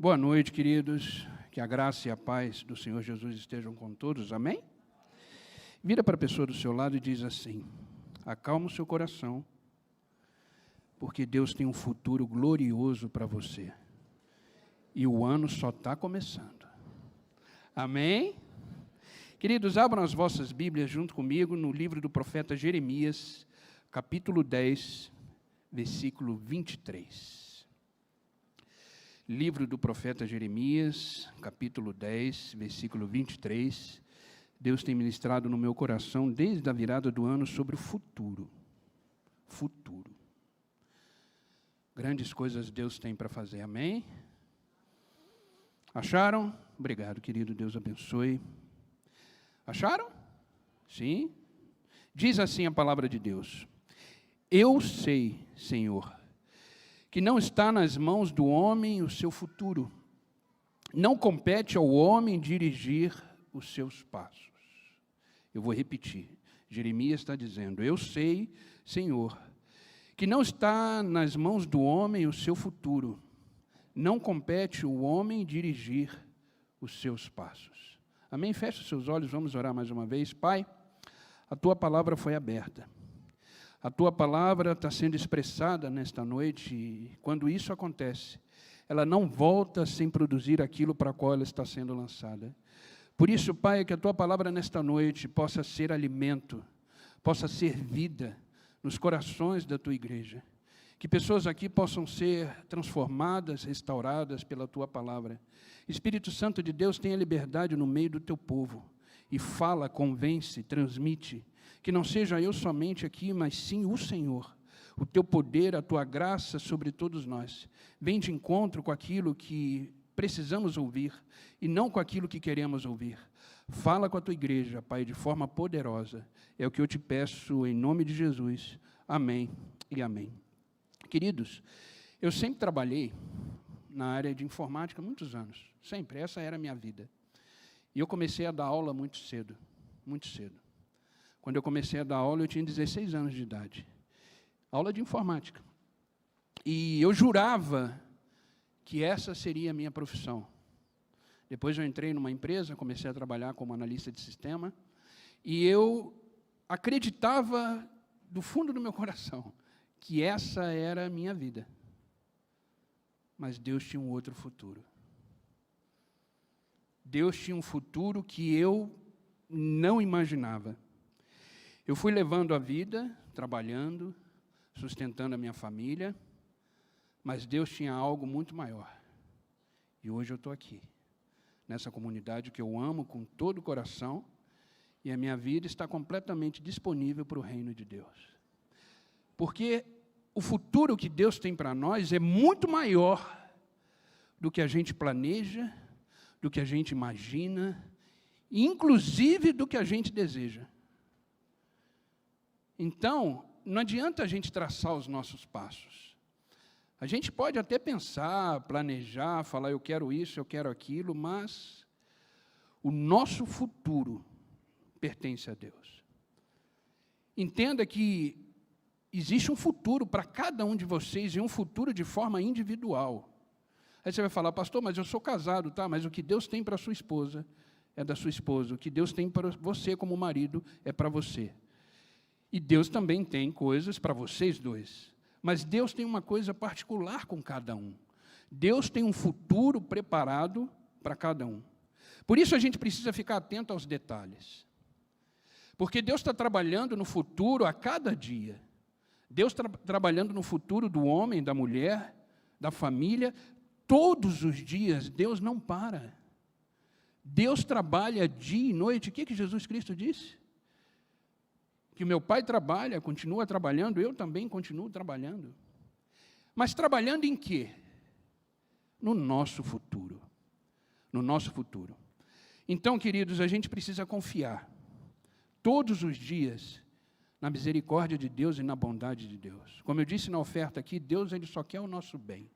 Boa noite, queridos. Que a graça e a paz do Senhor Jesus estejam com todos. Amém? Vira para a pessoa do seu lado e diz assim: acalma o seu coração, porque Deus tem um futuro glorioso para você. E o ano só está começando. Amém? Queridos, abram as vossas Bíblias junto comigo no livro do profeta Jeremias, capítulo 10, versículo 23. Livro do profeta Jeremias, capítulo 10, versículo 23. Deus tem ministrado no meu coração desde a virada do ano sobre o futuro. Futuro. Grandes coisas Deus tem para fazer, amém? Acharam? Obrigado, querido, Deus abençoe. Acharam? Sim? Diz assim a palavra de Deus: eu sei, Senhor, que não está nas mãos do homem o seu futuro. Não compete ao homem dirigir os seus passos. Eu vou repetir. Jeremias está dizendo: eu sei, Senhor, que não está nas mãos do homem o seu futuro. Não compete o homem dirigir os seus passos. Amém? Feche os seus olhos, vamos orar mais uma vez. Pai, a Tua palavra foi aberta. A Tua palavra está sendo expressada nesta noite, e quando isso acontece, ela não volta sem produzir aquilo para o qual ela está sendo lançada. Por isso, Pai, que a Tua palavra nesta noite possa ser alimento, possa ser vida nos corações da Tua igreja. Que pessoas aqui possam ser transformadas, restauradas pela Tua palavra. Espírito Santo de Deus, tenha liberdade no meio do Teu povo. E fala, convence, transmite. Que não seja eu somente aqui, mas sim o Senhor. O Teu poder, a Tua graça sobre todos nós. Vem de encontro com aquilo que precisamos ouvir e não com aquilo que queremos ouvir. Fala com a Tua igreja, Pai, de forma poderosa. É o que eu te peço em nome de Jesus. Amém e amém. Queridos, eu sempre trabalhei na área de informática há muitos anos. Sempre, essa era a minha vida. E eu comecei a dar aula muito cedo, muito cedo. Quando eu comecei a dar aula, eu tinha 16 anos de idade. Aula de informática. E eu jurava que essa seria a minha profissão. Depois eu entrei numa empresa, comecei a trabalhar como analista de sistema, e eu acreditava do fundo do meu coração que essa era a minha vida. Mas Deus tinha um outro futuro. Deus tinha um futuro que eu não imaginava. Eu fui levando a vida, trabalhando, sustentando a minha família, mas Deus tinha algo muito maior. E hoje eu estou aqui, nessa comunidade que eu amo com todo o coração, e a minha vida está completamente disponível para o reino de Deus. Porque o futuro que Deus tem para nós é muito maior do que a gente planeja, do que a gente imagina, inclusive do que a gente deseja. Então, não adianta a gente traçar os nossos passos. A gente pode até pensar, planejar, falar eu quero isso, eu quero aquilo, mas o nosso futuro pertence a Deus. Entenda que existe um futuro para cada um de vocês e um futuro de forma individual. Aí você vai falar: pastor, mas eu sou casado, tá? Mas o que Deus tem para a sua esposa é da sua esposa. O que Deus tem para você como marido é para você. E Deus também tem coisas para vocês dois. Mas Deus tem uma coisa particular com cada um. Deus tem um futuro preparado para cada um. Por isso a gente precisa ficar atento aos detalhes. Porque Deus está trabalhando no futuro a cada dia. Deus está trabalhando no futuro do homem, da mulher, da família. Todos os dias, Deus não para. Deus trabalha dia e noite. O que Jesus Cristo disse? Que meu Pai trabalha, continua trabalhando, eu também continuo trabalhando. Mas trabalhando em quê? No nosso futuro. No nosso futuro. Então, queridos, a gente precisa confiar todos os dias na misericórdia de Deus e na bondade de Deus. Como eu disse na oferta aqui, Deus ele só quer o nosso bem.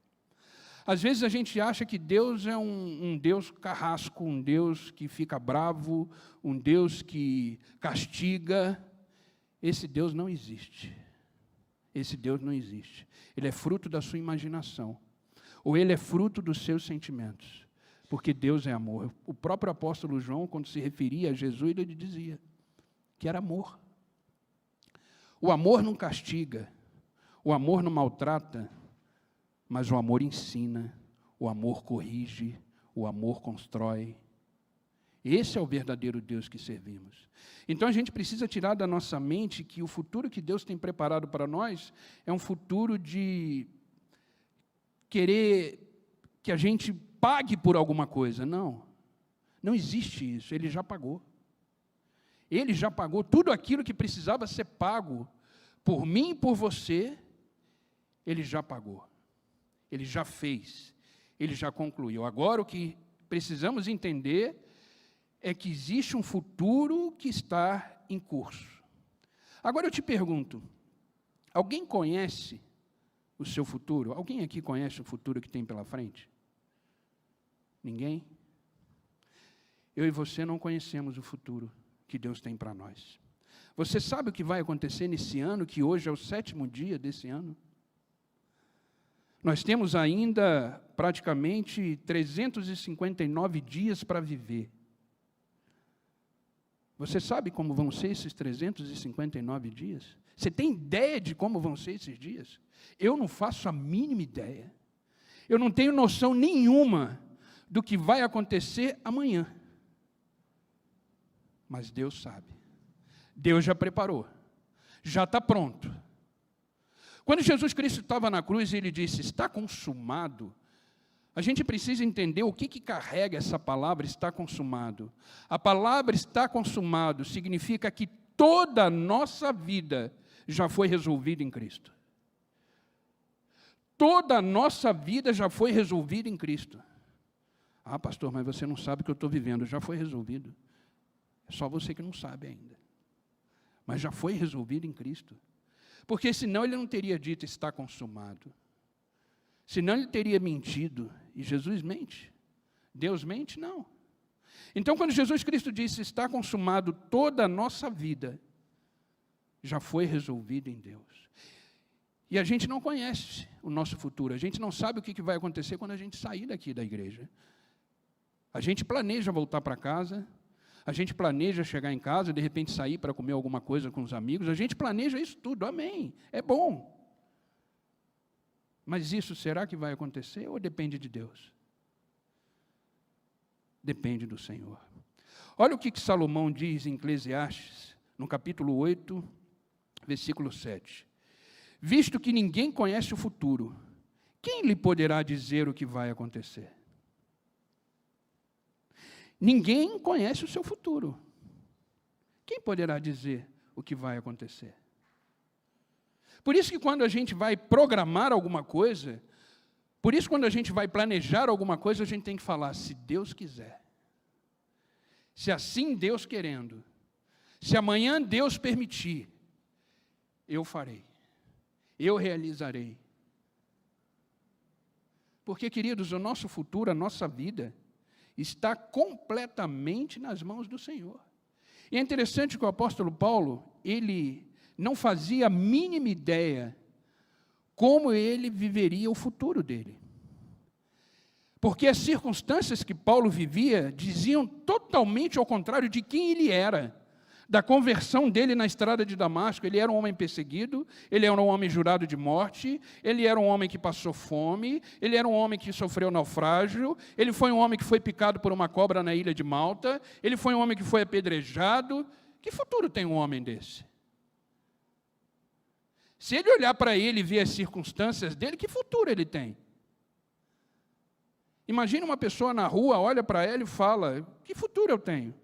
Às vezes a gente acha que Deus é um Deus carrasco, um Deus que fica bravo, um Deus que castiga. Esse Deus não existe. Esse Deus não existe. Ele é fruto da sua imaginação. ou ele é fruto dos seus sentimentos, porque Deus é amor. O próprio apóstolo João, quando se referia a Jesus, ele dizia que era amor. O amor não castiga, o amor não maltrata, mas o amor ensina, o amor corrige, o amor constrói. Esse é o verdadeiro Deus que servimos. Então a gente precisa tirar da nossa mente que o futuro que Deus tem preparado para nós é um futuro de querer que a gente pague por alguma coisa. Não, não existe isso, Ele já pagou. Ele já pagou tudo aquilo que precisava ser pago por mim e por você, Ele já pagou. Ele já fez, Ele já concluiu. Agora o que precisamos entender é que existe um futuro que está em curso. Agora eu te pergunto, alguém conhece o seu futuro? Alguém aqui conhece o futuro que tem pela frente? Ninguém? Eu e você não conhecemos o futuro que Deus tem para nós. Você sabe o que vai acontecer nesse ano, que hoje é o 7º dia desse ano? Nós temos ainda praticamente 359 dias para viver. Você sabe como vão ser esses 359 dias? Você tem ideia de como vão ser esses dias? Eu não faço a mínima ideia. Eu não tenho noção nenhuma do que vai acontecer amanhã. Mas Deus sabe. Deus já preparou. Já está pronto. Quando Jesus Cristo estava na cruz, Ele disse, está consumado. A gente precisa entender o que carrega essa palavra, está consumado. A palavra está consumado significa que toda a nossa vida já foi resolvida em Cristo. Toda a nossa vida já foi resolvida em Cristo. Ah, pastor, mas você não sabe o que eu estou vivendo. Já foi resolvido. É só você que não sabe ainda. Mas já foi resolvido em Cristo. Porque senão Ele não teria dito, está consumado. Senão Ele teria mentido. E Jesus mente. Deus mente? Não. Então, quando Jesus Cristo disse, está consumado, toda a nossa vida já foi resolvida em Deus. E a gente não conhece o nosso futuro. A gente não sabe o que vai acontecer quando a gente sair daqui da igreja. A gente planeja voltar para casa. A gente planeja chegar em casa, de repente sair para comer alguma coisa com os amigos. A gente planeja isso tudo. Amém. É bom. Mas isso será que vai acontecer ou depende de Deus? Depende do Senhor. Olha o que Salomão diz em Eclesiastes, no capítulo 8, versículo 7. Visto que ninguém conhece o futuro, quem lhe poderá dizer o que vai acontecer? Ninguém conhece o seu futuro. Quem poderá dizer o que vai acontecer? Por isso que quando a gente vai programar alguma coisa, por isso quando a gente vai planejar alguma coisa, a gente tem que falar, se Deus quiser. Se assim Deus querendo. Se amanhã Deus permitir, eu farei. Eu realizarei. Porque, queridos, o nosso futuro, a nossa vida, está completamente nas mãos do Senhor. E é interessante que o apóstolo Paulo, ele não fazia a mínima ideia como ele viveria o futuro dele. Porque as circunstâncias que Paulo vivia diziam totalmente ao contrário de quem ele era. Da conversão dele na estrada de Damasco, ele era um homem perseguido, ele era um homem jurado de morte, ele era um homem que passou fome, ele era um homem que sofreu naufrágio, ele foi um homem que foi picado por uma cobra na ilha de Malta, ele foi um homem que foi apedrejado. Que futuro tem um homem desse? Se ele olhar para ele e ver as circunstâncias dele, que futuro ele tem? Imagina uma pessoa na rua, olha para ela e fala, que futuro eu tenho?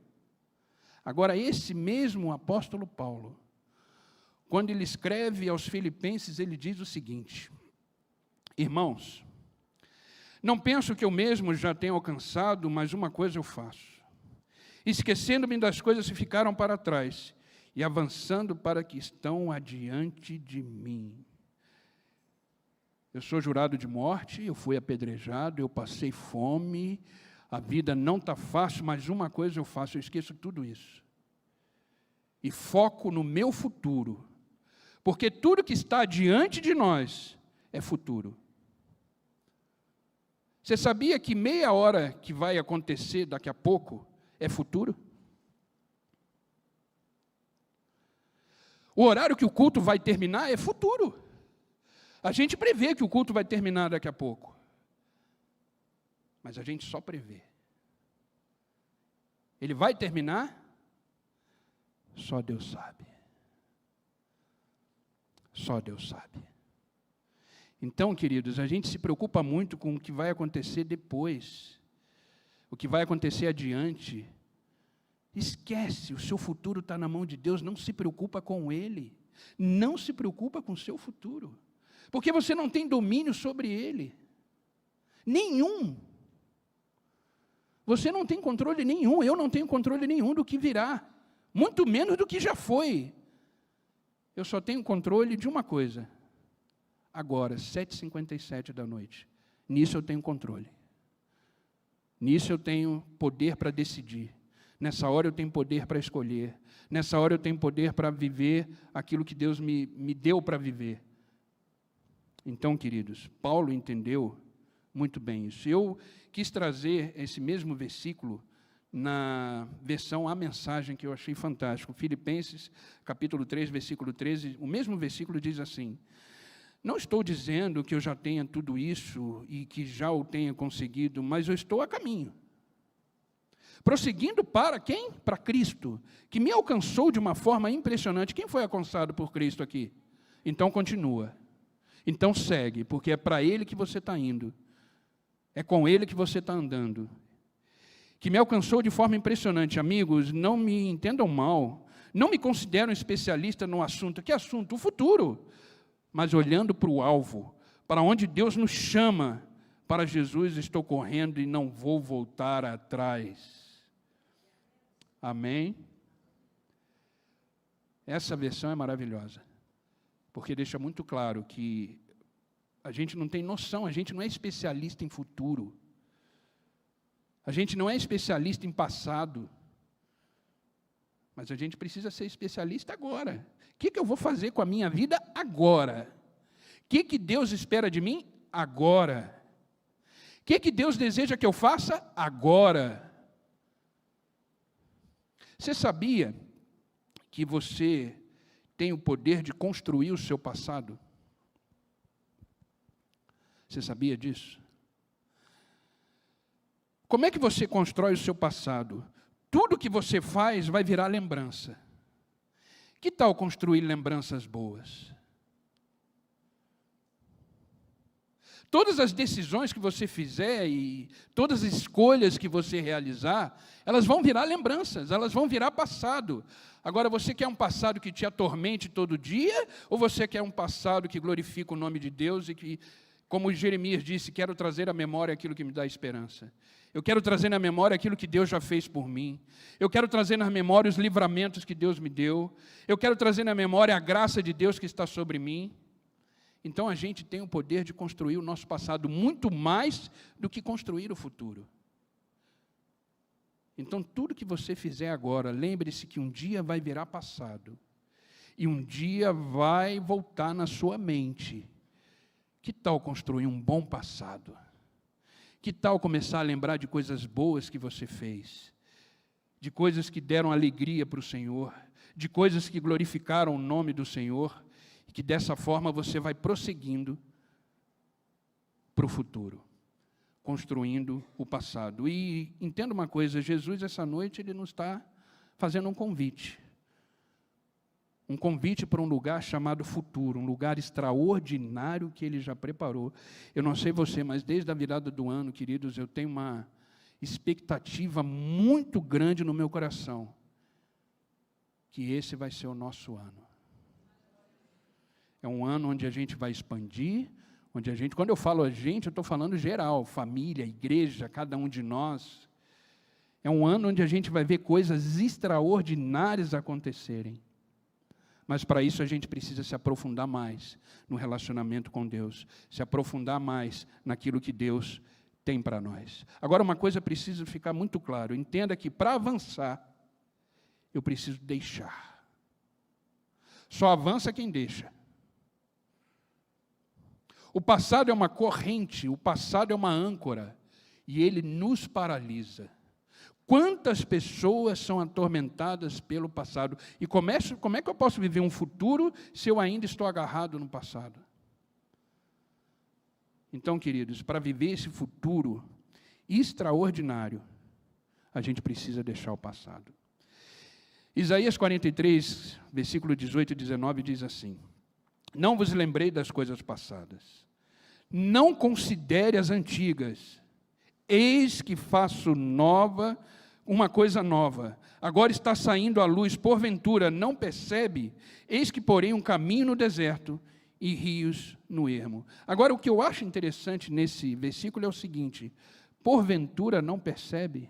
Agora, esse mesmo apóstolo Paulo, quando ele escreve aos Filipenses, ele diz o seguinte, irmãos, não penso que eu mesmo já tenha alcançado, mas uma coisa eu faço, esquecendo-me das coisas que ficaram para trás, e avançando para que estão adiante de mim. Eu sou jurado de morte, eu fui apedrejado, eu passei fome, a vida não está fácil, mas uma coisa eu faço, eu esqueço tudo isso. E foco no meu futuro, porque tudo que está diante de nós é futuro. Você sabia que meia hora que vai acontecer daqui a pouco é futuro? O horário que o culto vai terminar é futuro. A gente prevê que o culto vai terminar daqui a pouco. Mas a gente só prevê. Ele vai terminar? Só Deus sabe. Só Deus sabe. Então, queridos, a gente se preocupa muito com o que vai acontecer depois. O que vai acontecer adiante. Esquece, o seu futuro está na mão de Deus, não se preocupa com ele. Não se preocupa com o seu futuro. Porque você não tem domínio sobre ele. Nenhum. Você não tem controle nenhum, eu não tenho controle nenhum do que virá. Muito menos do que já foi. Eu só tenho controle de uma coisa. Agora, 7h57 da noite. Nisso eu tenho controle. Nisso eu tenho poder para decidir. Nessa hora eu tenho poder para escolher. Nessa hora eu tenho poder para viver aquilo que Deus me deu para viver. Então, queridos, Paulo entendeu muito bem isso. Eu quis trazer esse mesmo versículo na versão A Mensagem, que eu achei fantástico. Filipenses, capítulo 3, versículo 13, o mesmo versículo diz assim: não estou dizendo que eu já tenha tudo isso e que já o tenha conseguido, mas eu estou a caminho. Prosseguindo para quem? Para Cristo, que me alcançou de uma forma impressionante. Quem foi alcançado por Cristo aqui? Então continua. Então segue, porque é para Ele que você está indo. É com Ele que você está andando. Que me alcançou de forma impressionante. Amigos, não me entendam mal. Não me considero um especialista no assunto. Que assunto? O futuro. Mas olhando para o alvo, para onde Deus nos chama, para Jesus estou correndo e não vou voltar atrás. Amém? Essa versão é maravilhosa, porque deixa muito claro que a gente não tem noção, a gente não é especialista em futuro. A gente não é especialista em passado. Mas a gente precisa ser especialista agora. O que eu vou fazer com a minha vida agora? O que Deus espera de mim agora? O que Deus deseja que eu faça agora? Você sabia que você tem o poder de construir o seu passado? Você sabia disso? Como é que você constrói o seu passado? Tudo que você faz vai virar lembrança. Que tal construir lembranças boas? Todas as decisões que você fizer e todas as escolhas que você realizar, elas vão virar lembranças, elas vão virar passado. Agora, você quer um passado que te atormente todo dia, ou você quer um passado que glorifica o nome de Deus e que, como Jeremias disse, quero trazer à memória aquilo que me dá esperança. Eu quero trazer na memória aquilo que Deus já fez por mim. Eu quero trazer na memória os livramentos que Deus me deu. Eu quero trazer na memória a graça de Deus que está sobre mim. Então, a gente tem o poder de construir o nosso passado muito mais do que construir o futuro. Então, tudo que você fizer agora, lembre-se que um dia vai virar passado. E um dia vai voltar na sua mente. Que tal construir um bom passado? Que tal começar a lembrar de coisas boas que você fez? De coisas que deram alegria para o Senhor? De coisas que glorificaram o nome do Senhor? E que dessa forma você vai prosseguindo para o futuro, construindo o passado. E entenda uma coisa, Jesus essa noite ele nos está fazendo um convite para um lugar chamado futuro, um lugar extraordinário que Ele já preparou. Eu não sei você, mas desde a virada do ano, queridos, eu tenho uma expectativa muito grande no meu coração, que esse vai ser o nosso ano. É um ano onde a gente vai expandir, onde a gente, quando eu falo a gente, eu estou falando geral, família, igreja, cada um de nós. É um ano onde a gente vai ver coisas extraordinárias acontecerem. Mas para isso a gente precisa se aprofundar mais no relacionamento com Deus, se aprofundar mais naquilo que Deus tem para nós. Agora, uma coisa precisa ficar muito claro, entenda que para avançar, eu preciso deixar. Só avança quem deixa. O passado é uma corrente, o passado é uma âncora, e ele nos paralisa. Quantas pessoas são atormentadas pelo passado? E como é que eu posso viver um futuro se eu ainda estou agarrado no passado? Então, queridos, para viver esse futuro extraordinário, a gente precisa deixar o passado. Isaías 43, versículo 18 e 19 diz assim: não vos lembrei das coisas passadas, não considere as antigas, eis que faço uma coisa nova, agora está saindo à luz, porventura não percebe? Eis que porém um caminho no deserto e rios no ermo. Agora, o que eu acho interessante nesse versículo é o seguinte: porventura não percebe?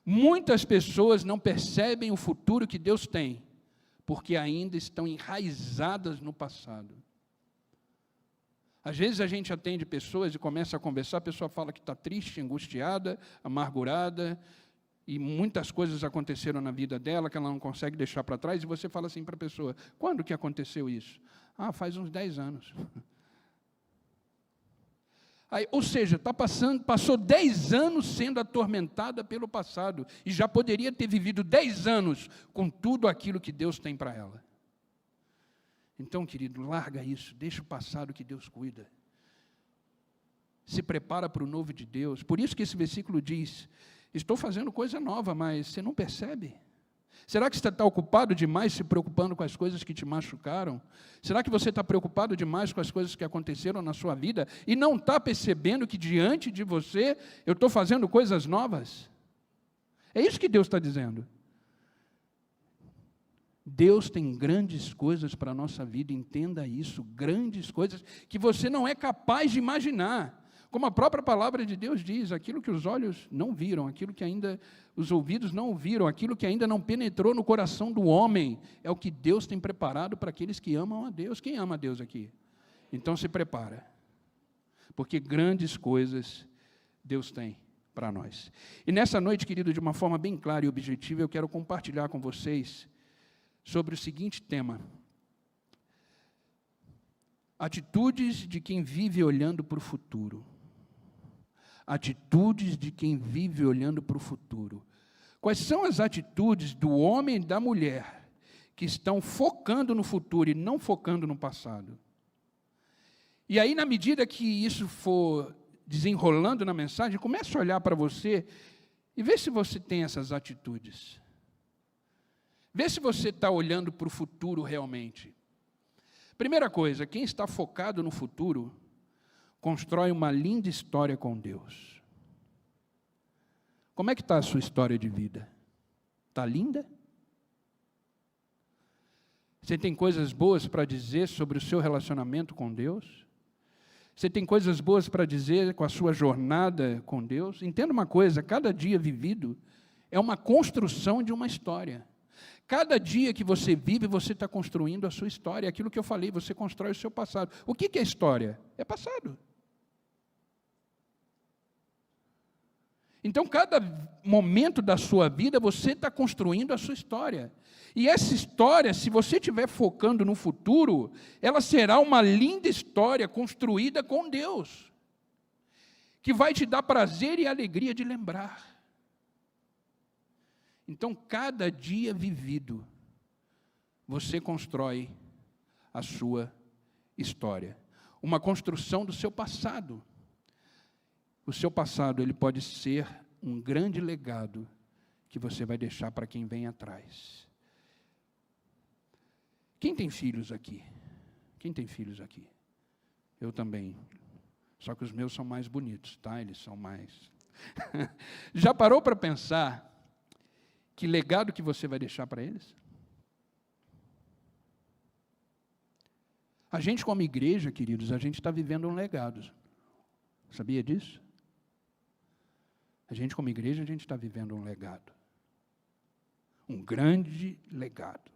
Muitas pessoas não percebem o futuro que Deus tem, porque ainda estão enraizadas no passado. Às vezes a gente atende pessoas e começa a conversar, a pessoa fala que está triste, angustiada, amargurada, e muitas coisas aconteceram na vida dela que ela não consegue deixar para trás, e você fala assim para a pessoa: quando que aconteceu isso? Ah, faz uns 10 anos. Aí, ou seja, passou 10 anos sendo atormentada pelo passado, e já poderia ter vivido 10 anos com tudo aquilo que Deus tem para ela. Então, querido, larga isso, deixa o passado que Deus cuida. Se prepara para o novo de Deus. Por isso que esse versículo diz: estou fazendo coisa nova, mas você não percebe? Será que você está ocupado demais se preocupando com as coisas que te machucaram? Será que você está preocupado demais com as coisas que aconteceram na sua vida e não está percebendo que diante de você eu estou fazendo coisas novas? É isso que Deus está dizendo. Deus tem grandes coisas para a nossa vida, entenda isso, grandes coisas que você não é capaz de imaginar. Como a própria palavra de Deus diz, aquilo que os olhos não viram, aquilo que ainda os ouvidos não ouviram, aquilo que ainda não penetrou no coração do homem, é o que Deus tem preparado para aqueles que amam a Deus. Quem ama a Deus aqui? Então se prepara, porque grandes coisas Deus tem para nós. E nessa noite, querido, de uma forma bem clara e objetiva, eu quero compartilhar com vocês sobre o seguinte tema: atitudes de quem vive olhando para o futuro. Atitudes de quem vive olhando para o futuro. Quais são as atitudes do homem e da mulher que estão focando no futuro e não focando no passado? E aí, na medida que isso for desenrolando na mensagem, comece a olhar para você e ver se você tem essas atitudes. Vê se você está olhando para o futuro realmente. Primeira coisa, quem está focado no futuro constrói uma linda história com Deus. Como é que está a sua história de vida? Está linda? Você tem coisas boas para dizer sobre o seu relacionamento com Deus? Você tem coisas boas para dizer com a sua jornada com Deus? Entenda uma coisa, cada dia vivido é uma construção de uma história. Cada dia que você vive, você está construindo a sua história. Aquilo que eu falei, você constrói o seu passado. O que é história? É passado. Então, cada momento da sua vida, você está construindo a sua história. E essa história, se você estiver focando no futuro, ela será uma linda história construída com Deus, que vai te dar prazer e alegria de lembrar. Então, cada dia vivido, você constrói a sua história. Uma construção do seu passado. O seu passado, ele pode ser um grande legado que você vai deixar para quem vem atrás. Quem tem filhos aqui? Quem tem filhos aqui? Eu também. Só que os meus são mais bonitos, tá? Eles são mais... Já parou para pensar que legado que você vai deixar para eles? A gente, como igreja, queridos, a gente está vivendo um legado. Sabia disso? A gente, como igreja, a gente está vivendo um legado. Um grande legado.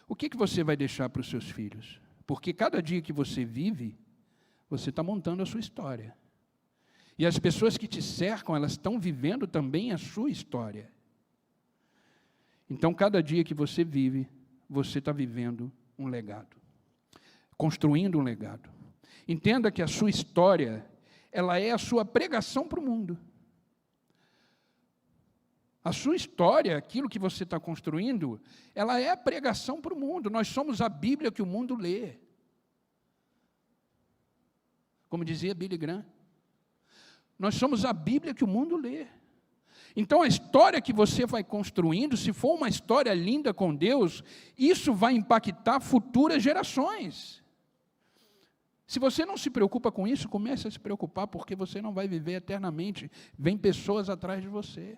O que você vai deixar para os seus filhos? Porque cada dia que você vive, você está montando a sua história. E as pessoas que te cercam, elas estão vivendo também a sua história. Então, cada dia que você vive, você está vivendo um legado. construindo um legado. Entenda que a sua história, ela é a sua pregação para o mundo. A sua história, aquilo que você está construindo, ela é a pregação para o mundo. Nós somos a Bíblia que o mundo lê. Como dizia Billy Graham. Nós somos a Bíblia que o mundo lê. Então, a história que você vai construindo, se for uma história linda com Deus, isso vai impactar futuras gerações. Se você não se preocupa com isso, comece a se preocupar, porque você não vai viver eternamente. Vem pessoas atrás de você.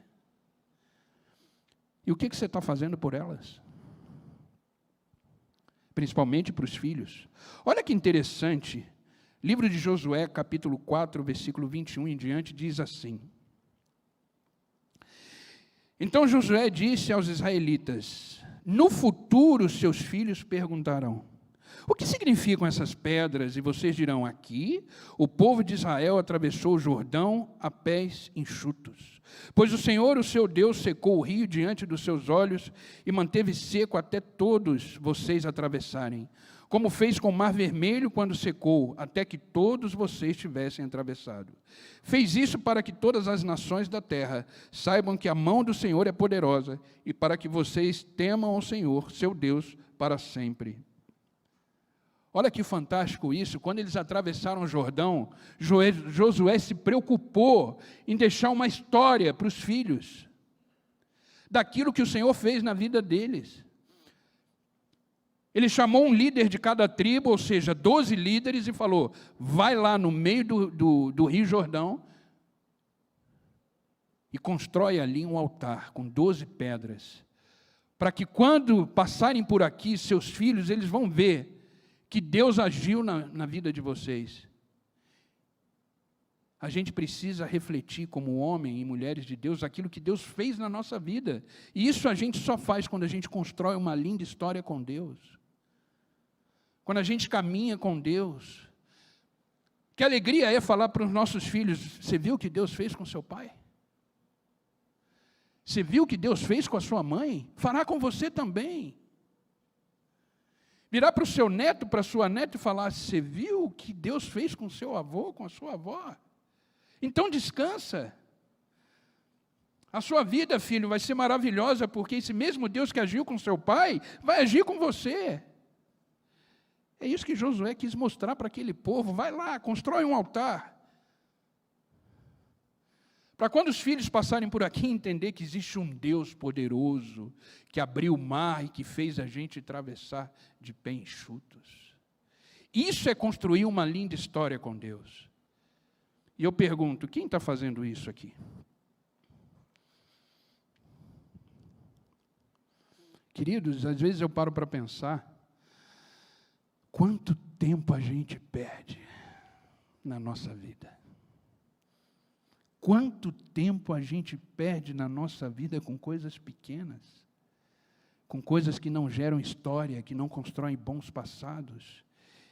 E o que você está fazendo por elas? Principalmente para os filhos. Olha que interessante. Livro de Josué, capítulo 4, versículo 21 em diante, diz assim. Então Josué disse aos israelitas: no futuro seus filhos perguntarão: o que significam essas pedras? E vocês dirão: aqui o povo de Israel atravessou o Jordão a pés enxutos. Pois o Senhor, o seu Deus, secou o rio diante dos seus olhos e manteve seco até todos vocês atravessarem, como fez com o Mar Vermelho quando secou, até que todos vocês tivessem atravessado. Fez isso para que todas as nações da terra saibam que a mão do Senhor é poderosa e para que vocês temam ao Senhor, seu Deus, para sempre. Olha que fantástico isso. Quando eles atravessaram o Jordão, Josué se preocupou em deixar uma história para os filhos daquilo que o Senhor fez na vida deles. Ele chamou um líder de cada tribo, ou seja, 12 líderes, e falou: vai lá no meio do Rio Jordão e constrói ali um altar com 12 pedras, para que quando passarem por aqui, seus filhos, eles vão ver que Deus agiu na vida de vocês. A gente precisa refletir como homem e mulheres de Deus aquilo que Deus fez na nossa vida. E isso a gente só faz quando a gente constrói uma linda história com Deus. Quando a gente caminha com Deus. Que alegria é falar para os nossos filhos: você viu o que Deus fez com seu pai? Você viu o que Deus fez com a sua mãe? Fará com você também. Virar para o seu neto, para a sua neta e falar: você viu o que Deus fez com o seu avô, com a sua avó? Então descansa. A sua vida, filho, vai ser maravilhosa, porque esse mesmo Deus que agiu com seu pai, vai agir com você. É isso que Josué quis mostrar para aquele povo. Vai lá, constrói um altar. Para quando os filhos passarem por aqui, entender que existe um Deus poderoso, que abriu o mar e que fez a gente atravessar de pé enxutos. Isso é construir uma linda história com Deus. E eu pergunto: quem está fazendo isso aqui? Queridos, às vezes eu paro para pensar, quanto tempo a gente perde na nossa vida. Quanto tempo a gente perde na nossa vida com coisas pequenas, com coisas que não geram história, que não constroem bons passados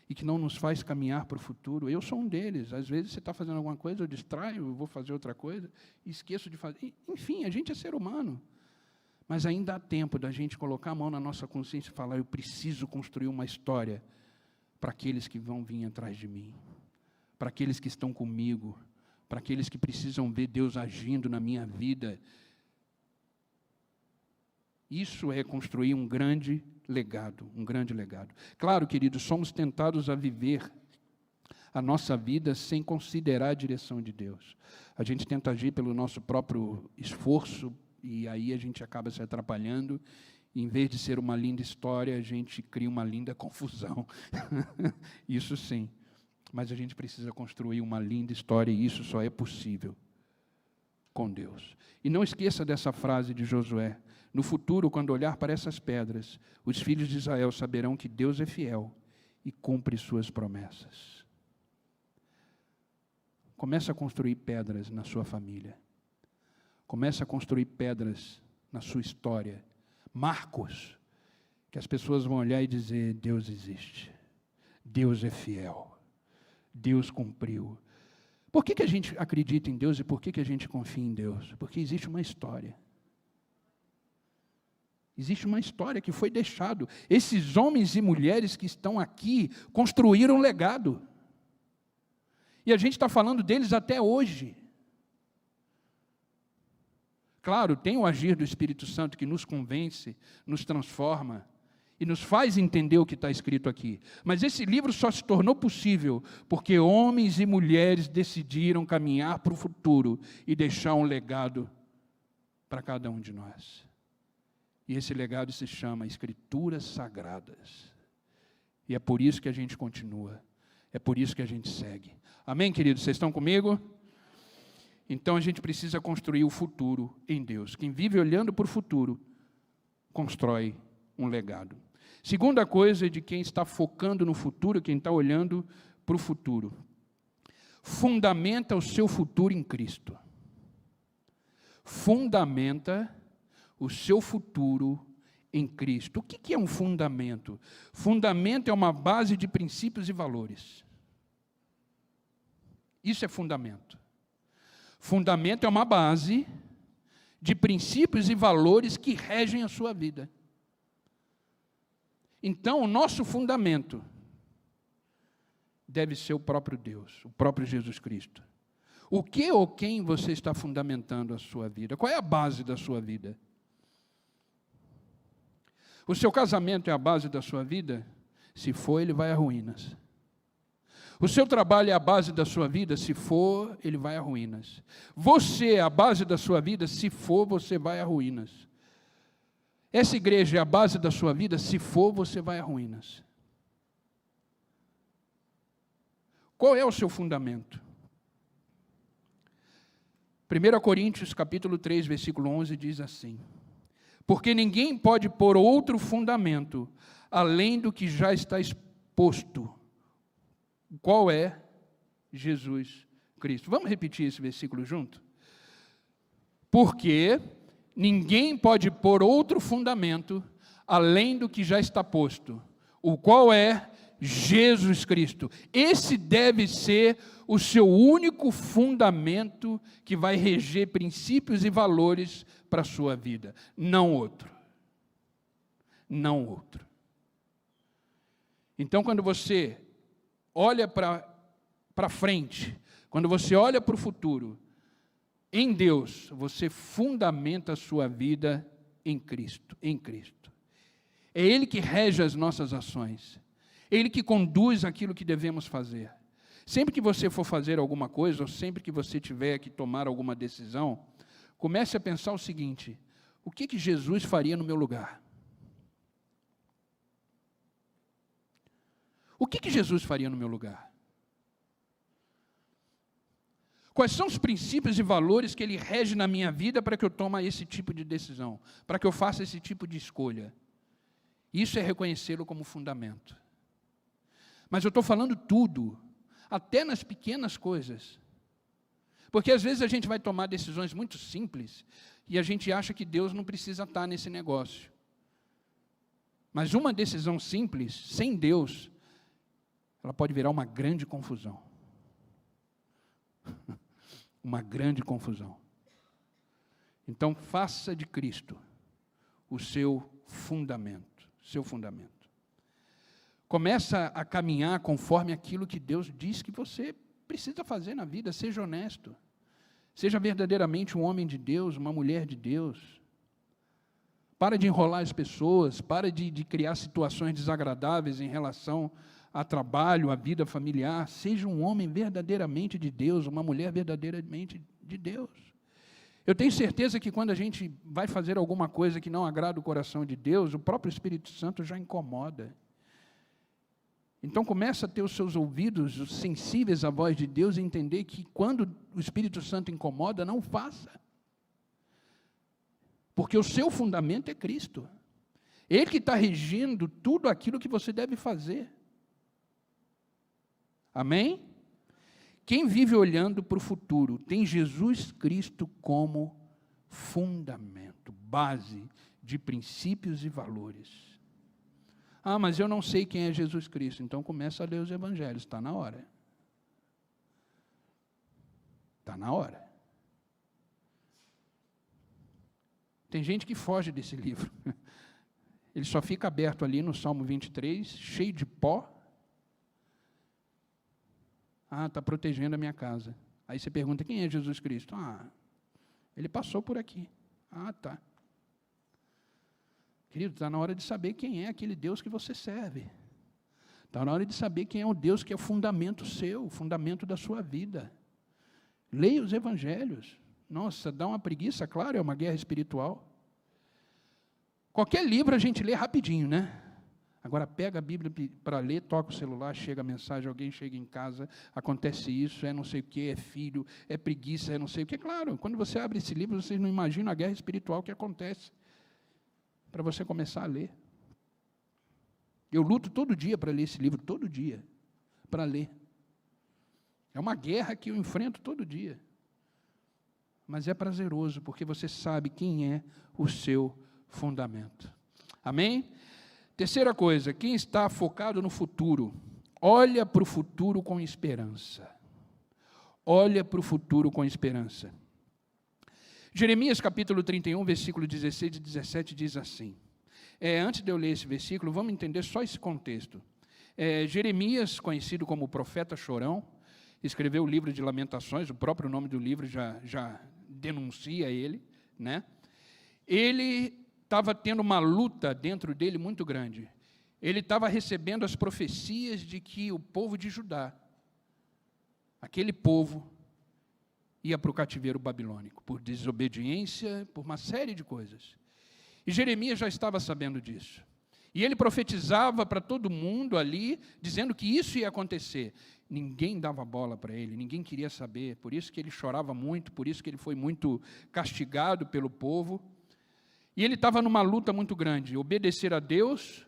e que não nos faz caminhar para o futuro. Eu sou um deles. Às vezes você está fazendo alguma coisa, eu distraio, eu vou fazer outra coisa, e esqueço de fazer. Enfim, a gente é ser humano. Mas ainda há tempo da gente colocar a mão na nossa consciência e falar: eu preciso construir uma história para aqueles que vão vir atrás de mim, para aqueles que estão comigo, para aqueles que precisam ver Deus agindo na minha vida. Isso é construir um grande legado, um grande legado. Claro, queridos, somos tentados a viver a nossa vida sem considerar a direção de Deus. A gente tenta agir pelo nosso próprio esforço, e aí a gente acaba se atrapalhando. E, em vez de ser uma linda história, a gente cria uma linda confusão. Isso sim. Mas a gente precisa construir uma linda história, e isso só é possível com Deus. E não esqueça dessa frase de Josué: no futuro, quando olhar para essas pedras, os filhos de Israel saberão que Deus é fiel e cumpre suas promessas. Comece a construir pedras na sua família. Comece a construir pedras na sua história. Marcos, que as pessoas vão olhar e dizer: Deus existe. Deus é fiel. Deus cumpriu. Por que a gente acredita em Deus e por que a gente confia em Deus? Porque existe uma história. Existe uma história que foi deixado. Esses homens e mulheres que estão aqui construíram um legado. E a gente está falando deles até hoje. Claro, tem o agir do Espírito Santo que nos convence, nos transforma e nos faz entender o que está escrito aqui. Mas esse livro só se tornou possível porque homens e mulheres decidiram caminhar para o futuro e deixar um legado para cada um de nós. E esse legado se chama Escrituras Sagradas. E é por isso que a gente continua. É por isso que a gente segue. Amém, queridos? Vocês estão comigo? Então a gente precisa construir o futuro em Deus. Quem vive olhando para o futuro, constrói um legado. Segunda coisa de quem está focando no futuro, quem está olhando para o futuro. Fundamenta o seu futuro em Cristo. Fundamenta o seu futuro em Cristo. O que é um fundamento? Fundamento é uma base de princípios e valores. Isso é fundamento. Fundamento é uma base de princípios e valores que regem a sua vida. Então, o nosso fundamento deve ser o próprio Deus, o próprio Jesus Cristo. O que ou quem você está fundamentando a sua vida? Qual é a base da sua vida? O seu casamento é a base da sua vida? Se for, ele vai a ruínas. O seu trabalho é a base da sua vida? Se for, ele vai a ruínas. Você é a base da sua vida? Se for, você vai a ruínas. Essa igreja é a base da sua vida? Se for, você vai a ruínas. Qual é o seu fundamento? 1 Coríntios capítulo 3, versículo 11 diz assim: porque ninguém pode pôr outro fundamento além do que já está exposto. Qual é? Jesus Cristo. Vamos repetir esse versículo junto? Porque ninguém pode pôr outro fundamento além do que já está posto. O qual é? Jesus Cristo. Esse deve ser o seu único fundamento que vai reger princípios e valores para a sua vida. Não outro. Não outro. Então, quando você olha para frente, quando você olha para o futuro, em Deus, você fundamenta a sua vida em Cristo, em Cristo. É Ele que rege as nossas ações. É Ele que conduz aquilo que devemos fazer. Sempre que você for fazer alguma coisa, ou sempre que você tiver que tomar alguma decisão, comece a pensar o seguinte: o que Jesus faria no meu lugar? O que Jesus faria no meu lugar? Quais são os princípios e valores que Ele rege na minha vida para que eu tome esse tipo de decisão, para que eu faça esse tipo de escolha? Isso é reconhecê-lo como fundamento. Mas eu estou falando tudo, até nas pequenas coisas. Porque às vezes a gente vai tomar decisões muito simples e a gente acha que Deus não precisa estar nesse negócio. Mas uma decisão simples, sem Deus, ela pode virar uma grande confusão. Uma grande confusão. Então, faça de Cristo o seu fundamento. Seu fundamento. Começa a caminhar conforme aquilo que Deus diz que você precisa fazer na vida. Seja honesto. Seja verdadeiramente um homem de Deus, uma mulher de Deus. Para de enrolar as pessoas, para de criar situações desagradáveis em relação a trabalho, a vida familiar. Seja um homem verdadeiramente de Deus, uma mulher verdadeiramente de Deus. Eu tenho certeza que quando a gente vai fazer alguma coisa que não agrada o coração de Deus, o próprio Espírito Santo já incomoda. Então começa a ter os seus ouvidos sensíveis à voz de Deus e entender que quando o Espírito Santo incomoda, não faça. Porque o seu fundamento é Cristo. Ele que está regindo tudo aquilo que você deve fazer. Amém? Quem vive olhando para o futuro tem Jesus Cristo como fundamento, base de princípios e valores. Ah, mas eu não sei quem é Jesus Cristo. Então começa a ler os evangelhos, está na hora. Está na hora. Tem gente que foge desse livro. ele só fica aberto ali no Salmo 23, cheio de pó. Ah, está protegendo a minha casa. Aí você pergunta, quem é Jesus Cristo? Ah, ele passou por aqui. Ah, tá. Querido, está na hora de saber quem é aquele Deus que você serve. Está na hora de saber quem é o Deus que é o fundamento seu, o fundamento da sua vida. Leia os evangelhos. Nossa, dá uma preguiça, claro, é uma guerra espiritual. Qualquer livro a gente lê rapidinho, né? Agora pega a Bíblia para ler, toca o celular, chega a mensagem, alguém chega em casa, acontece isso, é não sei o que, é filho, é preguiça, é não sei o que. Claro, quando você abre esse livro, vocês não imaginam a guerra espiritual que acontece para você começar a ler. Eu luto todo dia para ler esse livro, todo dia, para ler. É uma guerra que eu enfrento todo dia. Mas é prazeroso, porque você sabe quem é o seu fundamento. Amém? Terceira coisa, quem está focado no futuro, olha para o futuro com esperança. Olha para o futuro com esperança. Jeremias capítulo 31, versículo 16 e 17 diz assim. Antes de eu ler esse versículo, vamos entender só esse contexto. Jeremias, conhecido como o profeta chorão, escreveu o livro de Lamentações, o próprio nome do livro já denuncia ele, né? Ele estava tendo uma luta dentro dele muito grande. Ele estava recebendo as profecias de que o povo de Judá, aquele povo, ia para o cativeiro babilônico, por desobediência, por uma série de coisas. E Jeremias já estava sabendo disso. E ele profetizava para todo mundo ali, dizendo que isso ia acontecer. Ninguém dava bola para ele, ninguém queria saber, por isso que ele chorava muito, por isso que ele foi muito castigado pelo povo. E ele estava numa luta muito grande, obedecer a Deus,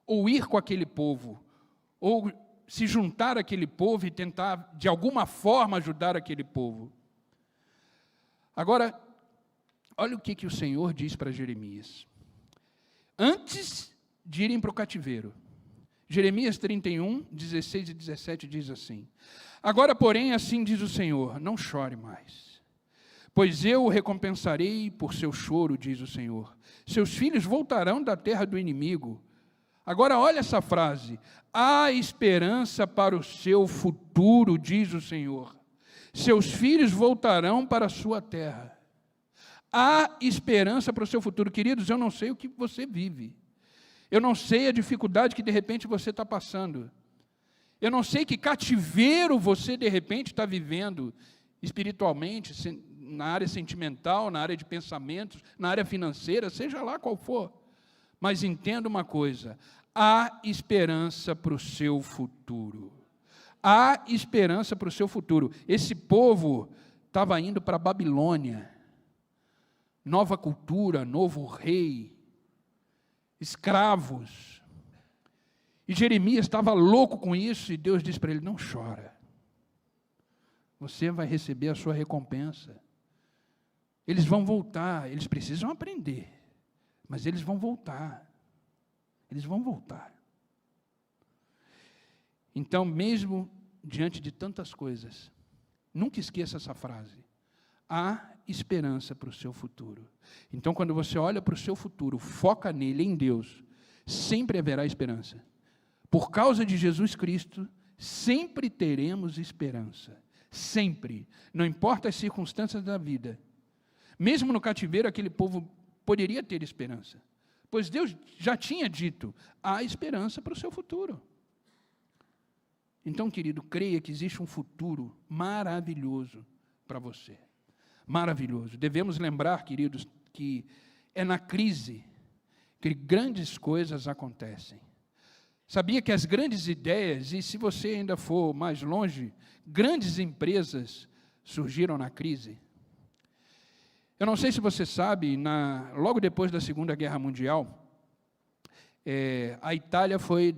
ou ir com aquele povo, ou se juntar àquele povo e tentar, de alguma forma, ajudar aquele povo. Agora, olha o que o Senhor diz para Jeremias. Antes de irem para o cativeiro, Jeremias 31, 16 e 17 diz assim: agora, porém, assim diz o Senhor, não chore mais. Pois eu o recompensarei por seu choro, diz o Senhor. Seus filhos voltarão da terra do inimigo. Agora, olha essa frase. Há esperança para o seu futuro, diz o Senhor. Seus filhos voltarão para a sua terra. Há esperança para o seu futuro. Queridos, eu não sei o que você vive. Eu não sei a dificuldade que, de repente, você está passando. Eu não sei que cativeiro você, de repente, está vivendo espiritualmente, na área sentimental, na área de pensamentos, na área financeira, seja lá qual for. Mas entenda uma coisa, há esperança para o seu futuro. Há esperança para o seu futuro. Esse povo estava indo para a Babilônia. Nova cultura, novo rei, escravos. E Jeremias estava louco com isso, e Deus disse para ele, não chora. Você vai receber a sua recompensa. Eles vão voltar, eles precisam aprender, mas eles vão voltar. Eles vão voltar. Então, mesmo diante de tantas coisas, nunca esqueça essa frase. Há esperança para o seu futuro. Então, quando você olha para o seu futuro, foca nele, em Deus, sempre haverá esperança. Por causa de Jesus Cristo, sempre teremos esperança. Sempre. Não importa as circunstâncias da vida. Mesmo no cativeiro, aquele povo poderia ter esperança. Pois Deus já tinha dito, há esperança para o seu futuro. Então, querido, creia que existe um futuro maravilhoso para você. Maravilhoso. Devemos lembrar, queridos, que é na crise que grandes coisas acontecem. Sabia que as grandes ideias, e se você ainda for mais longe, grandes empresas surgiram na crise? Eu não sei se você sabe, logo depois da Segunda Guerra Mundial, a Itália foi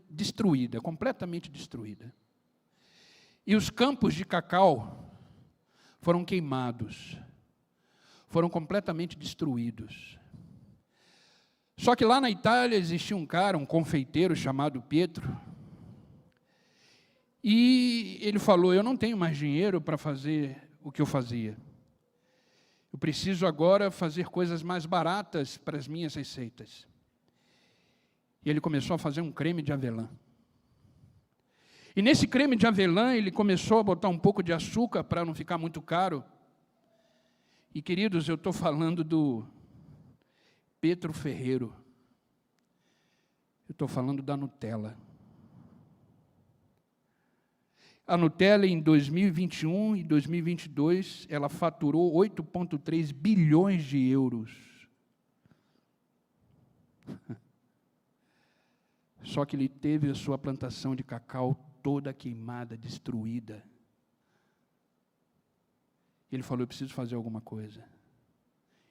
destruída, completamente destruída. E os campos de cacau foram queimados, foram completamente destruídos. Só que lá na Itália existia um cara, um confeiteiro chamado Pietro, e ele falou, eu não tenho mais dinheiro para fazer o que eu fazia. Eu preciso agora fazer coisas mais baratas para as minhas receitas. E ele começou a fazer um creme de avelã. E nesse creme de avelã, ele começou a botar um pouco de açúcar para não ficar muito caro. E, queridos, eu estou falando do Pedro Ferreiro. Eu estou falando da Nutella. A Nutella, em 2021 e 2022, ela faturou 8,3 bilhões de euros. Só que ele teve a sua plantação de cacau toda queimada, destruída. Ele falou, eu preciso fazer alguma coisa.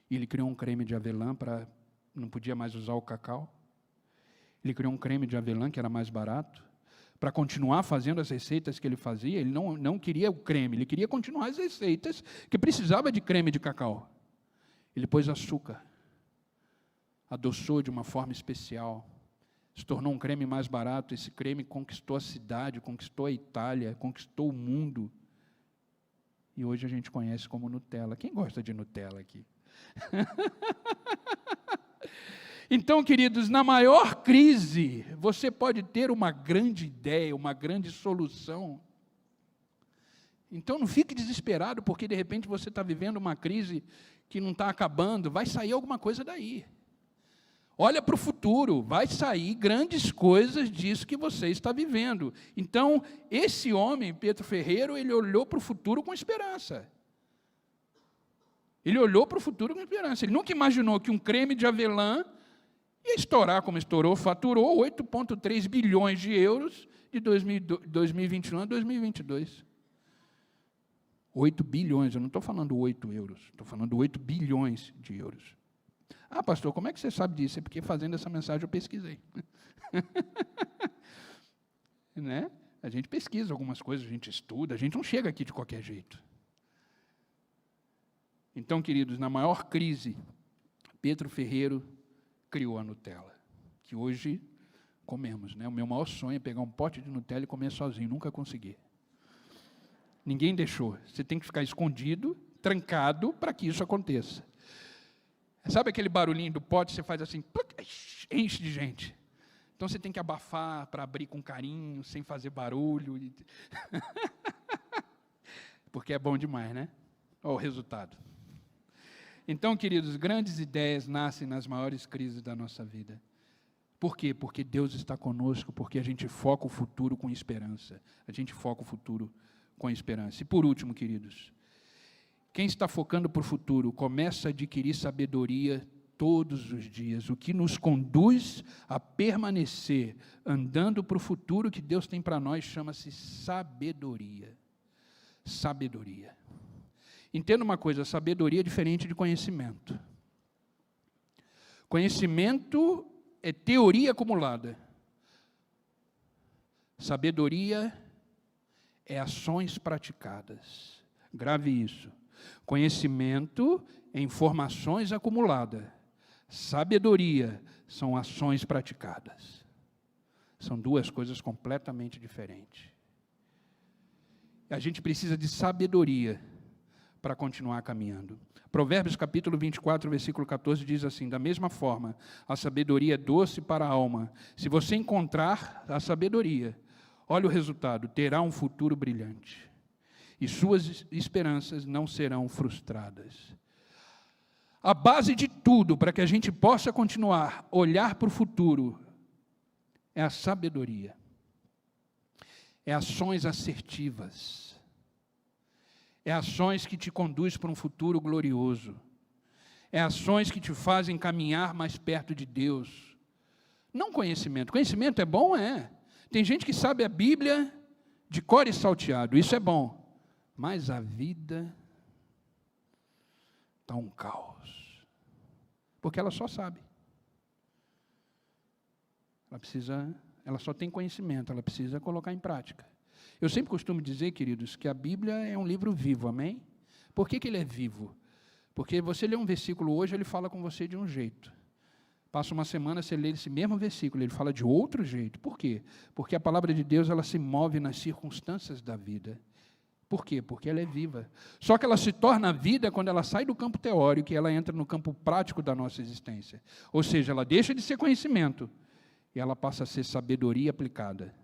E ele criou um creme de avelã para... Não podia mais usar o cacau. Ele criou um creme de avelã que era mais barato, para continuar fazendo as receitas que ele fazia. Ele não queria o creme, ele queria continuar as receitas que precisava de creme de cacau. Ele pôs açúcar, adoçou de uma forma especial, se tornou um creme mais barato. Esse creme conquistou a cidade, conquistou a Itália, conquistou o mundo. E hoje a gente conhece como Nutella. Quem gosta de Nutella aqui? Então, queridos, na maior crise, você pode ter uma grande ideia, uma grande solução. Então, não fique desesperado, porque de repente você está vivendo uma crise que não está acabando, vai sair alguma coisa daí. Olha para o futuro, vai sair grandes coisas disso que você está vivendo. Então, esse homem, Pedro Ferreiro, ele olhou para o futuro com esperança. Ele olhou para o futuro com esperança. Ele nunca imaginou que um creme de avelã ia estourar como estourou, faturou 8,3 bilhões de euros de 2021 a 2022. 8 bilhões, eu não estou falando 8 euros, estou falando 8 bilhões de euros. Ah, pastor, como é que você sabe disso? É porque fazendo essa mensagem eu pesquisei. Né? A gente pesquisa algumas coisas, a gente estuda, a gente não chega aqui de qualquer jeito. Então, queridos, na maior crise, Pedro Ferreiro criou a Nutella, que hoje comemos, né? O meu maior sonho é pegar um pote de Nutella e comer sozinho, nunca consegui. Ninguém deixou, você tem que ficar escondido, trancado, para que isso aconteça. Sabe aquele barulhinho do pote, você faz assim, enche de gente. Então você tem que abafar para abrir com carinho, sem fazer barulho. Porque é bom demais, né? Olha o resultado. Então, queridos, grandes ideias nascem nas maiores crises da nossa vida. Por quê? Porque Deus está conosco, porque a gente foca o futuro com esperança. A gente foca o futuro com esperança. E por último, queridos, quem está focando para o futuro começa a adquirir sabedoria todos os dias, o que nos conduz a permanecer andando para o futuro que Deus tem para nós chama-se sabedoria. Sabedoria. Entenda uma coisa, sabedoria é diferente de conhecimento. Conhecimento é teoria acumulada. Sabedoria é ações praticadas. Grave isso. Conhecimento é informações acumuladas. Sabedoria são ações praticadas. São duas coisas completamente diferentes. A gente precisa de sabedoria para continuar caminhando. Provérbios capítulo 24, versículo 14 diz assim, da mesma forma, a sabedoria é doce para a alma. Se você encontrar a sabedoria, olha o resultado, terá um futuro brilhante. E suas esperanças não serão frustradas. A base de tudo, para que a gente possa continuar a olhar para o futuro, é a sabedoria. É ações assertivas. É ações que te conduzem para um futuro glorioso. É ações que te fazem caminhar mais perto de Deus. Não conhecimento. Conhecimento é bom? É. Tem gente que sabe a Bíblia de cor e salteado. Isso é bom. Mas a vida está um caos. Porque ela só sabe. Ela só tem conhecimento, ela precisa colocar em prática. Eu sempre costumo dizer, queridos, que a Bíblia é um livro vivo, amém? Por que ele é vivo? Porque você lê um versículo hoje, ele fala com você de um jeito. Passa uma semana, você lê esse mesmo versículo, ele fala de outro jeito. Por quê? Porque a palavra de Deus, ela se move nas circunstâncias da vida. Por quê? Porque ela é viva. Só que ela se torna vida quando ela sai do campo teórico e ela entra no campo prático da nossa existência. Ou seja, ela deixa de ser conhecimento e ela passa a ser sabedoria aplicada.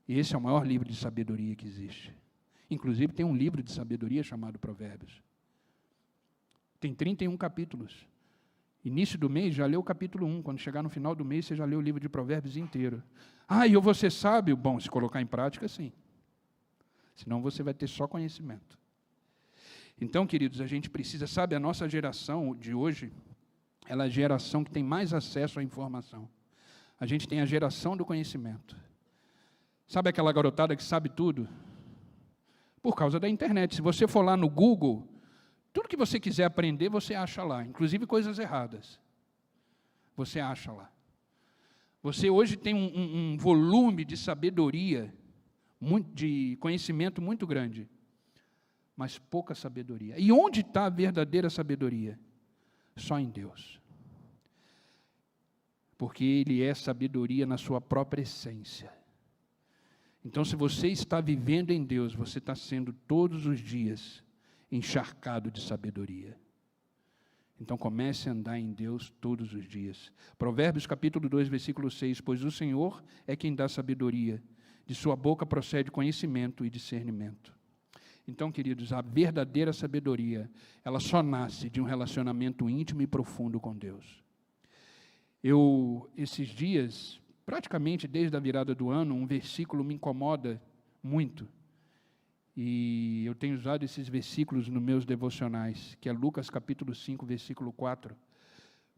E esse é o maior livro de sabedoria que existe. Inclusive tem um livro de sabedoria chamado Provérbios. Tem 31 capítulos. Início do mês, já leu o capítulo 1. Quando chegar no final do mês, você já leu o livro de Provérbios inteiro. E eu vou ser sábio? Bom, se colocar em prática, sim. Senão você vai ter só conhecimento. Então, queridos, a gente precisa, sabe, a nossa geração de hoje, ela é a geração que tem mais acesso à informação. A gente tem a geração do conhecimento. Sabe aquela garotada que sabe tudo? Por causa da internet. Se você for lá no Google, tudo que você quiser aprender, você acha lá, inclusive coisas erradas. Você acha lá. Você hoje tem um volume de sabedoria, de conhecimento muito grande, mas pouca sabedoria. E onde está a verdadeira sabedoria? Só em Deus. Porque Ele é sabedoria na sua própria essência. Então, se você está vivendo em Deus, você está sendo todos os dias encharcado de sabedoria. Então comece a andar em Deus todos os dias. Provérbios capítulo 2, versículo 6, pois o Senhor é quem dá sabedoria, de sua boca procede conhecimento e discernimento. Então, queridos, a verdadeira sabedoria, ela só nasce de um relacionamento íntimo e profundo com Deus. Esses dias, praticamente desde a virada do ano, um versículo me incomoda muito. E eu tenho usado esses versículos nos meus devocionais, que é Lucas capítulo 5, versículo 4,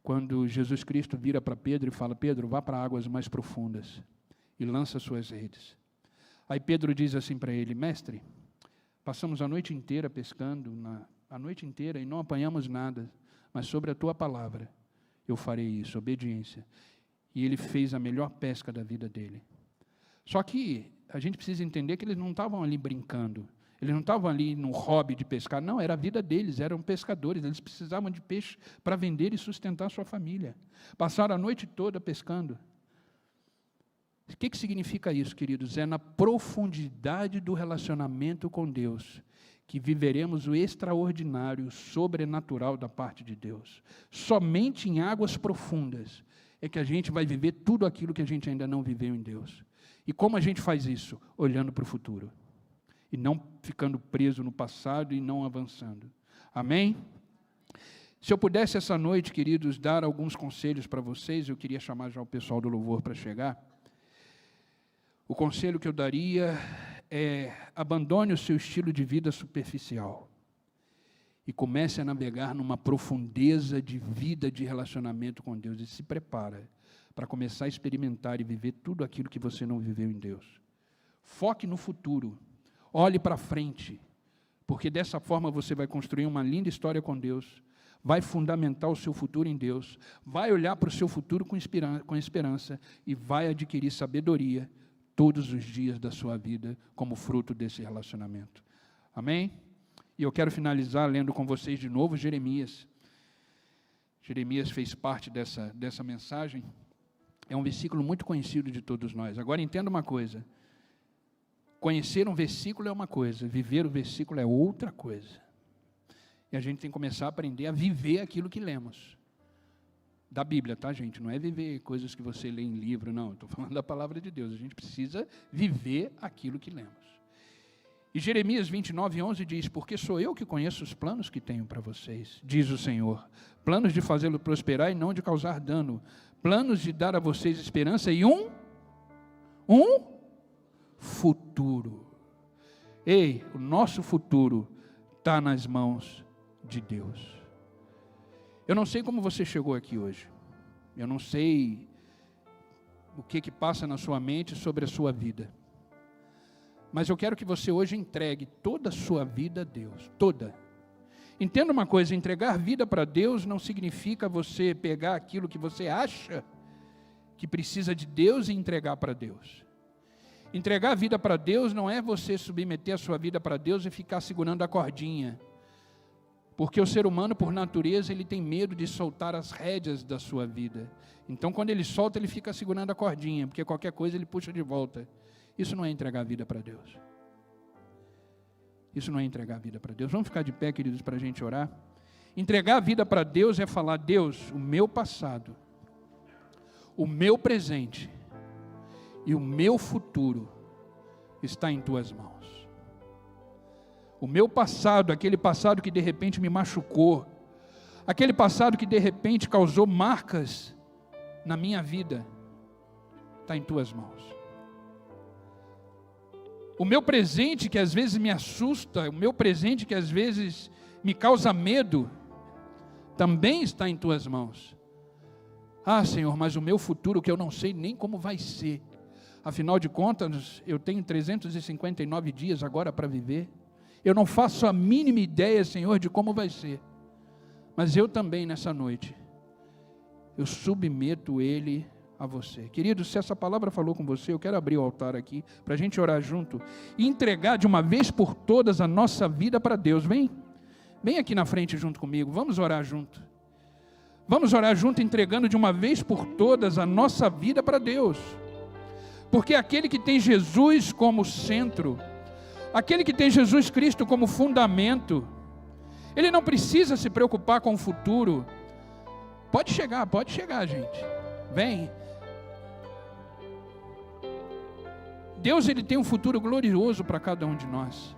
quando Jesus Cristo vira para Pedro e fala, Pedro, vá para águas mais profundas e lança suas redes. Aí Pedro diz assim para ele, mestre, passamos a noite inteira pescando, a noite inteira, e não apanhamos nada, mas sobre a tua palavra eu farei isso, obediência. E ele fez a melhor pesca da vida dele. Só que a gente precisa entender que eles não estavam ali brincando, eles não estavam ali no hobby de pescar, não, era a vida deles, eram pescadores, eles precisavam de peixe para vender e sustentar a sua família. Passaram a noite toda pescando. O que significa isso, queridos? É na profundidade do relacionamento com Deus que viveremos o extraordinário, o sobrenatural da parte de Deus. Somente em águas profundas é que a gente vai viver tudo aquilo que a gente ainda não viveu em Deus. E como a gente faz isso? Olhando para o futuro. E não ficando preso no passado e não avançando. Amém? Se eu pudesse essa noite, queridos, dar alguns conselhos para vocês, eu queria chamar já o pessoal do louvor para chegar. O conselho que eu daria é: abandone o seu estilo de vida superficial e comece a navegar numa profundeza de vida, de relacionamento com Deus, e se prepara para começar a experimentar e viver tudo aquilo que você não viveu em Deus. Foque no futuro, olhe para frente, porque dessa forma você vai construir uma linda história com Deus, vai fundamentar o seu futuro em Deus, vai olhar para o seu futuro com esperança e vai adquirir sabedoria todos os dias da sua vida como fruto desse relacionamento. Amém? E eu quero finalizar lendo com vocês de novo Jeremias. Jeremias fez parte dessa mensagem. É um versículo muito conhecido de todos nós. Agora entenda uma coisa. Conhecer um versículo é uma coisa, viver o versículo é outra coisa. E a gente tem que começar a aprender a viver aquilo que lemos. Da Bíblia, tá, gente? Não é viver coisas que você lê em livro, não. Estou falando da palavra de Deus. A gente precisa viver aquilo que lemos. E Jeremias 29:11 diz, porque sou eu que conheço os planos que tenho para vocês, diz o Senhor. Planos de fazê-lo prosperar e não de causar dano. Planos de dar a vocês esperança e um futuro. Ei, o nosso futuro está nas mãos de Deus. Eu não sei como você chegou aqui hoje. Eu não sei o que passa na sua mente sobre a sua vida. Mas eu quero que você hoje entregue toda a sua vida a Deus. Toda. Entenda uma coisa, entregar vida para Deus não significa você pegar aquilo que você acha que precisa de Deus e entregar para Deus. Entregar a vida para Deus não é você submeter a sua vida para Deus e ficar segurando a cordinha. Porque o ser humano, por natureza, ele tem medo de soltar as rédeas da sua vida. Então, quando ele solta, ele fica segurando a cordinha, porque qualquer coisa ele puxa de volta. Isso não é entregar a vida para Deus. Isso não é entregar a vida para Deus. Vamos ficar de pé, queridos, para a gente orar? Entregar a vida para Deus é falar, Deus, o meu passado, o meu presente e o meu futuro está em tuas mãos. O meu passado, aquele passado que de repente me machucou, aquele passado que de repente causou marcas na minha vida, está em tuas mãos. O meu presente que às vezes me assusta, o meu presente que às vezes me causa medo, também está em tuas mãos. Ah, Senhor, mas o meu futuro que eu não sei nem como vai ser. Afinal de contas, eu tenho 359 dias agora para viver. Eu não faço a mínima ideia, Senhor, de como vai ser. Mas eu também, nessa noite, eu submeto ele a você. Querido, se essa palavra falou com você, eu quero abrir o altar aqui, para a gente orar junto, e entregar de uma vez por todas a nossa vida para Deus. Vem aqui na frente junto comigo, vamos orar junto. Vamos orar junto, entregando de uma vez por todas a nossa vida para Deus. Porque aquele que tem Jesus como centro, aquele que tem Jesus Cristo como fundamento, ele não precisa se preocupar com o futuro. Pode chegar, gente. Vem. Deus, ele tem um futuro glorioso para cada um de nós.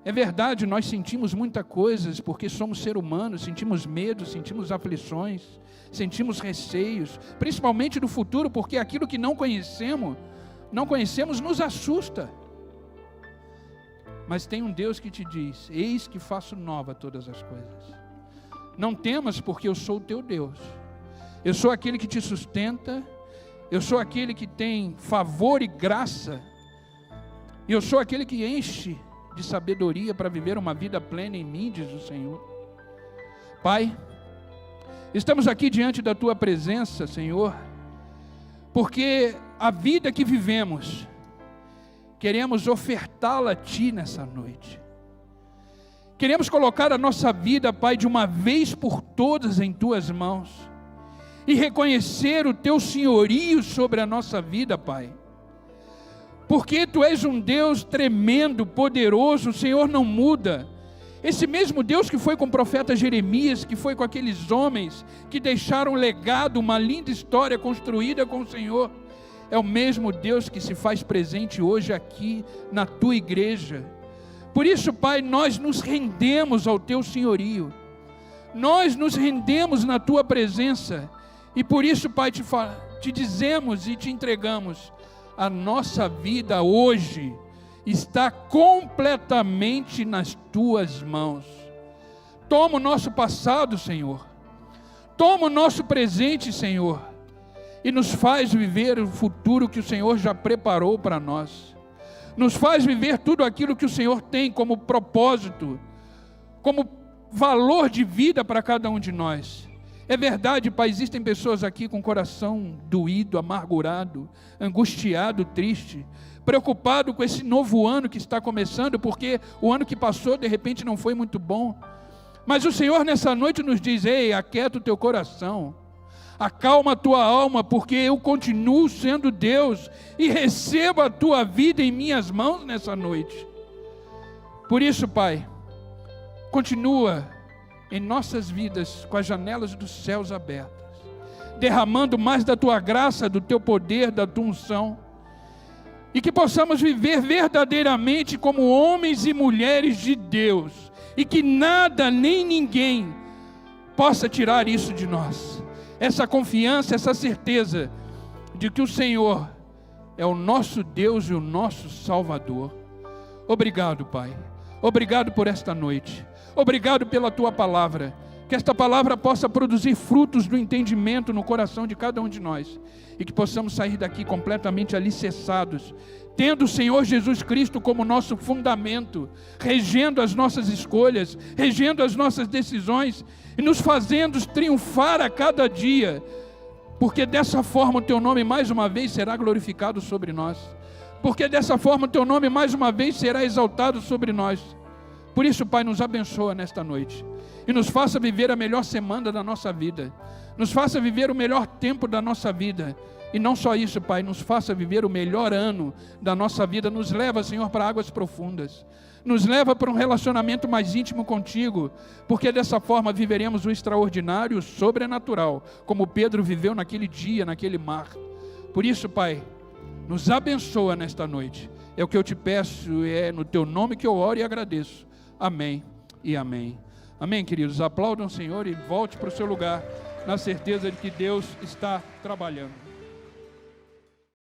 É verdade, nós sentimos muitas coisas, porque somos seres humanos, sentimos medo, sentimos aflições, sentimos receios, principalmente do futuro, porque aquilo que não conhecemos nos assusta. Mas tem um Deus que te diz: eis que faço nova todas as coisas. Não temas, porque eu sou o teu Deus. Eu sou aquele que te sustenta, eu sou aquele que tem favor e graça, e eu sou aquele que enche de sabedoria para viver uma vida plena em mim, diz o Senhor. Pai, estamos aqui diante da tua presença, Senhor, porque a vida que vivemos, queremos ofertá-la a ti nessa noite. Queremos colocar a nossa vida, Pai, de uma vez por todas em tuas mãos, e reconhecer o teu senhorio sobre a nossa vida, Pai. Porque tu és um Deus tremendo, poderoso, o Senhor não muda. Esse mesmo Deus que foi com o profeta Jeremias, que foi com aqueles homens que deixaram um legado, uma linda história construída com o Senhor, é o mesmo Deus que se faz presente hoje aqui na tua igreja. Por isso, Pai, nós nos rendemos ao teu senhorio, nós nos rendemos na tua presença, e por isso, Pai, te dizemos e te entregamos: a nossa vida hoje está completamente nas tuas mãos. Toma o nosso passado, Senhor, toma o nosso presente, Senhor, e nos faz viver o futuro que o Senhor já preparou para nós. Nos faz viver tudo aquilo que o Senhor tem como propósito, como valor de vida para cada um de nós. É verdade, Pai, existem pessoas aqui com o coração doído, amargurado, angustiado, triste, preocupado com esse novo ano que está começando, porque o ano que passou de repente não foi muito bom. Mas o Senhor nessa noite nos diz: ei, aquieta o teu coração, acalma a tua alma, porque eu continuo sendo Deus e recebo a tua vida em minhas mãos nessa noite. Por isso, Pai, continua em nossas vidas com as janelas dos céus abertas, derramando mais da tua graça, do teu poder, da tua unção, e que possamos viver verdadeiramente como homens e mulheres de Deus, e que nada nem ninguém possa tirar isso de nós, essa confiança, essa certeza de que o Senhor é o nosso Deus e o nosso Salvador. Obrigado, Pai, obrigado por esta noite, obrigado pela tua palavra, que esta palavra possa produzir frutos do entendimento no coração de cada um de nós, e que possamos sair daqui completamente alicerçados, tendo o Senhor Jesus Cristo como nosso fundamento, regendo as nossas escolhas, regendo as nossas decisões, e nos fazendo triunfar a cada dia, porque dessa forma o teu nome mais uma vez será glorificado sobre nós, porque dessa forma o teu nome mais uma vez será exaltado sobre nós. Por isso, Pai, nos abençoa nesta noite e nos faça viver a melhor semana da nossa vida, nos faça viver o melhor tempo da nossa vida, e não só isso, Pai, nos faça viver o melhor ano da nossa vida. Nos leva, Senhor, para águas profundas, nos leva para um relacionamento mais íntimo contigo, porque dessa forma viveremos o extraordinário, o sobrenatural, como Pedro viveu naquele dia, naquele mar. Por isso, Pai, nos abençoa nesta noite, é o que eu te peço, é no teu nome que eu oro e agradeço. Amém e amém. Amém, queridos. Aplaudam o Senhor e volte para o seu lugar, na certeza de que Deus está trabalhando.